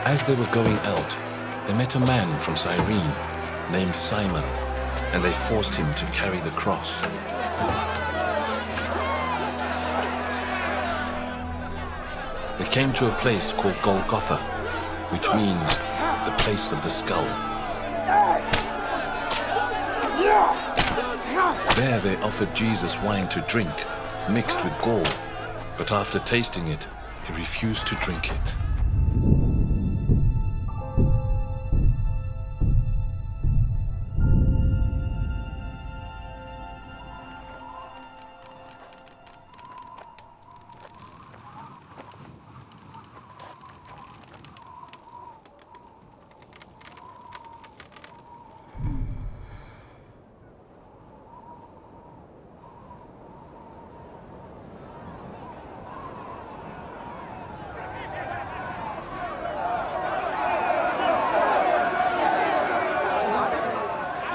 As they were going out, they met a man from Cyrene named Simon, and they forced him to carry the cross. They came to a place called Golgotha, which means the place of the skull. There they offered Jesus wine to drink, mixed with gall, but after tasting it, he refused to drink it.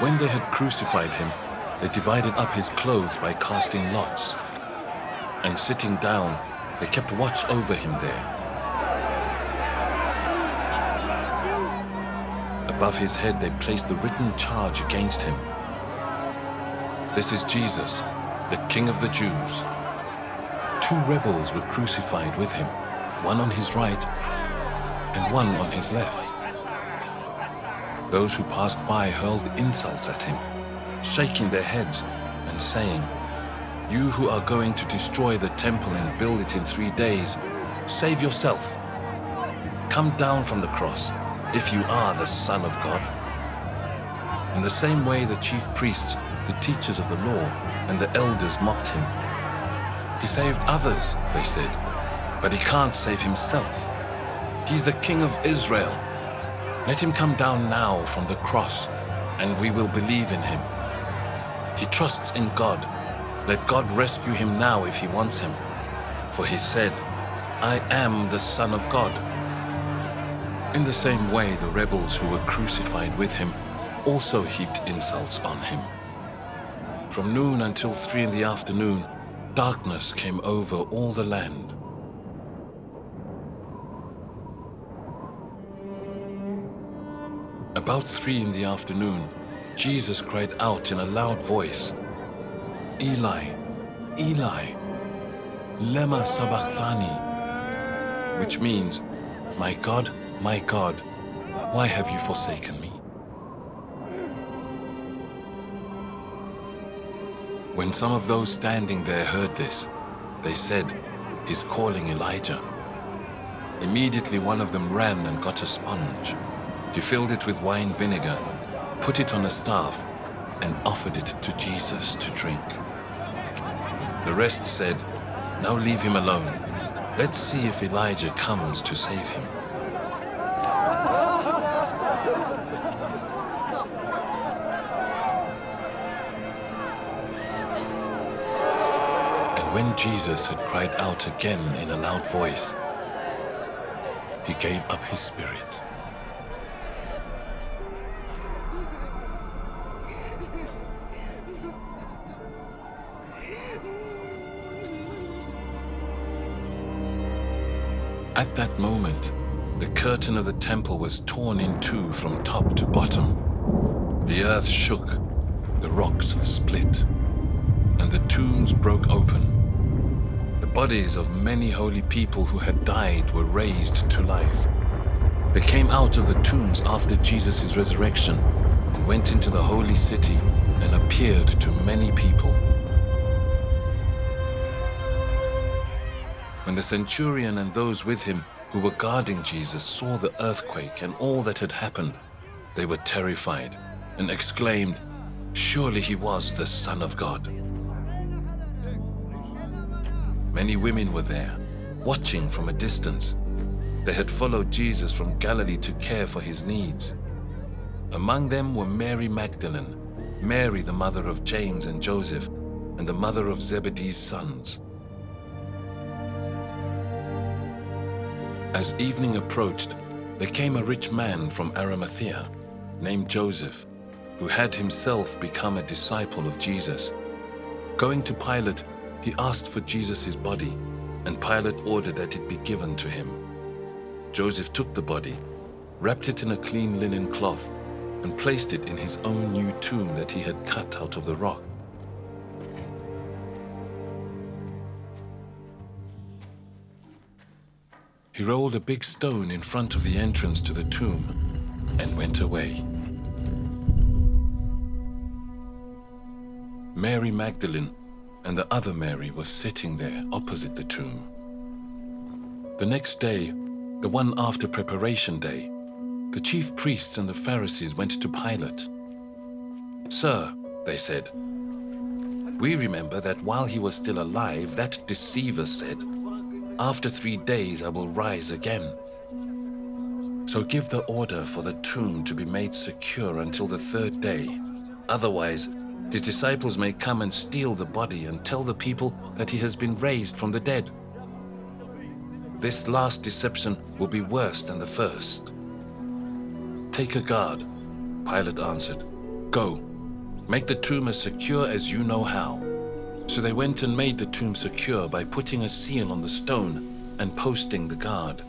When they had crucified him, they divided up his clothes by casting lots. And sitting down, they kept watch over him there. Above his head they placed the written charge against him. This is Jesus, the King of the Jews. 2 rebels were crucified with him, one on his right and one on his left. Those who passed by hurled insults at him, shaking their heads and saying, "You who are going to destroy the temple and build it in 3 days, save yourself. Come down from the cross, if you are the Son of God." In the same way the chief priests, the teachers of the law, and the elders mocked him. "He saved others," they said, "but he can't save himself. He's the King of Israel. Let him come down now from the cross, and we will believe in him. He trusts in God. Let God rescue him now if he wants him. For he said, 'I am the Son of God.'" In the same way, the rebels who were crucified with him also heaped insults on him. From noon until 3 in the afternoon, darkness came over all the land. About 3 in the afternoon, Jesus cried out in a loud voice, "Eli, Eli, lema sabachthani," which means, my God, why have you forsaken me?" When some of those standing there heard this, they said, "He's calling Elijah." Immediately one of them ran and got a sponge. He filled it with wine vinegar, put it on a staff, and offered it to Jesus to drink. The rest said, "Now leave him alone. Let's see if Elijah comes to save him." And when Jesus had cried out again in a loud voice, he gave up his spirit. At that moment, the curtain of the temple was torn in 2 from top to bottom. The earth shook, the rocks split, and the tombs broke open. The bodies of many holy people who had died were raised to life. They came out of the tombs after Jesus' resurrection and went into the holy city and appeared to many people. When the centurion and those with him who were guarding Jesus saw the earthquake and all that had happened, they were terrified and exclaimed, "Surely he was the Son of God." Many women were there, watching from a distance. They had followed Jesus from Galilee to care for his needs. Among them were Mary Magdalene, Mary the mother of James and Joseph, and the mother of Zebedee's sons. As evening approached, there came a rich man from Arimathea, named Joseph, who had himself become a disciple of Jesus. Going to Pilate, he asked for Jesus' body, and Pilate ordered that it be given to him. Joseph took the body wrapped it in a clean linen cloth, and placed it in his own new tomb that he had cut out of the rock. He rolled a big stone in front of the entrance to the tomb and went away. Mary Magdalene and the other Mary were sitting there opposite the tomb. The next day, the one after Preparation Day, the chief priests and the Pharisees went to Pilate. "Sir," they said, "we remember that while he was still alive, that deceiver said, 'After 3 days I will rise again.' So give the order for the tomb to be made secure until the 3rd day. Otherwise, his disciples may come and steal the body and tell the people that he has been raised from the dead. This last deception will be worse than the first." "Take a guard," Pilate answered. "Go, make the tomb as secure as you know how." So they went and made the tomb secure by putting a seal on the stone and posting the guard.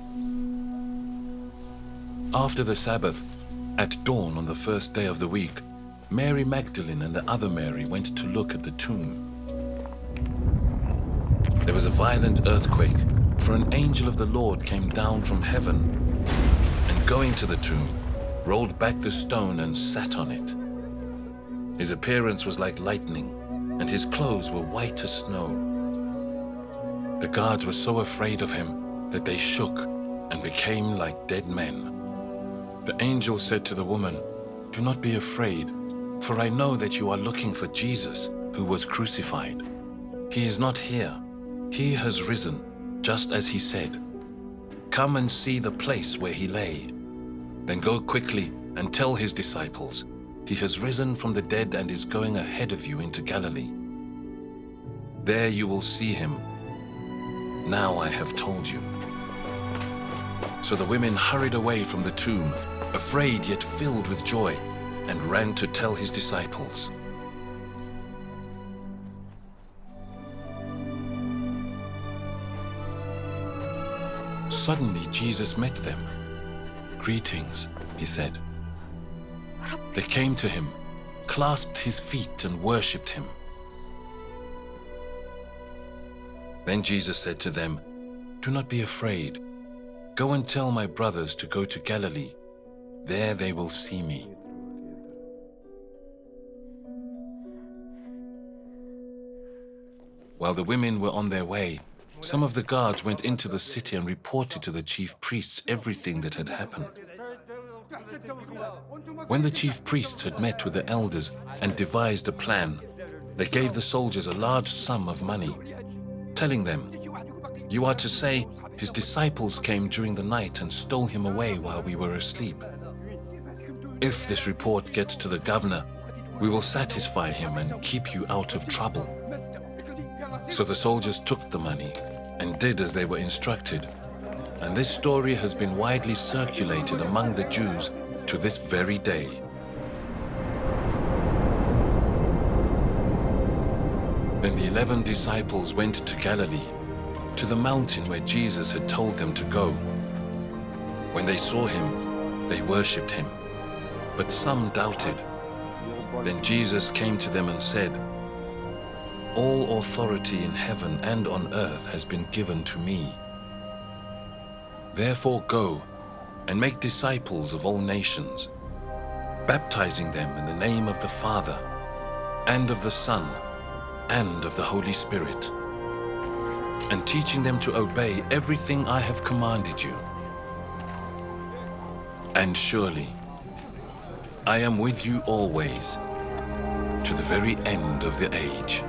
After the Sabbath, at dawn on the 1st day of the week, Mary Magdalene and the other Mary went to look at the tomb. There was a violent earthquake, for an angel of the Lord came down from heaven and, going to the tomb, rolled back the stone and sat on it. His appearance was like lightning, and his clothes were white as snow. The guards were so afraid of him that they shook and became like dead men. The angel said to the woman, "Do not be afraid, for I know that you are looking for Jesus, who was crucified. He is not here. He has risen, just as he said. Come and see the place where he lay. Then go quickly and tell his disciples, he has risen from the dead and is going ahead of you into Galilee. There you will see him. Now I have told you." So the women hurried away from the tomb, afraid yet filled with joy, and ran to tell his disciples. Suddenly Jesus met them. "Greetings," he said. They came to him, clasped his feet, and worshipped him. Then Jesus said to them, "Do not be afraid. Go and tell my brothers to go to Galilee. There they will see me." While the women were on their way, some of the guards went into the city and reported to the chief priests everything that had happened. When the chief priests had met with the elders and devised a plan, they gave the soldiers a large sum of money, telling them, "You are to say, his disciples came during the night and stole him away while we were asleep. If this report gets to the governor, we will satisfy him and keep you out of trouble." So the soldiers took the money and did as they were instructed, and this story has been widely circulated among the Jews to this very day. Then the 11 disciples went to Galilee, to the mountain where Jesus had told them to go. When they saw him, they worshipped him, but some doubted. Then Jesus came to them and said, "All authority in heaven and on earth has been given to me. Therefore go and make disciples of all nations, baptizing them in the name of the Father, and of the Son, and of the Holy Spirit, and teaching them to obey everything I have commanded you. And surely, I am with you always, to the very end of the age."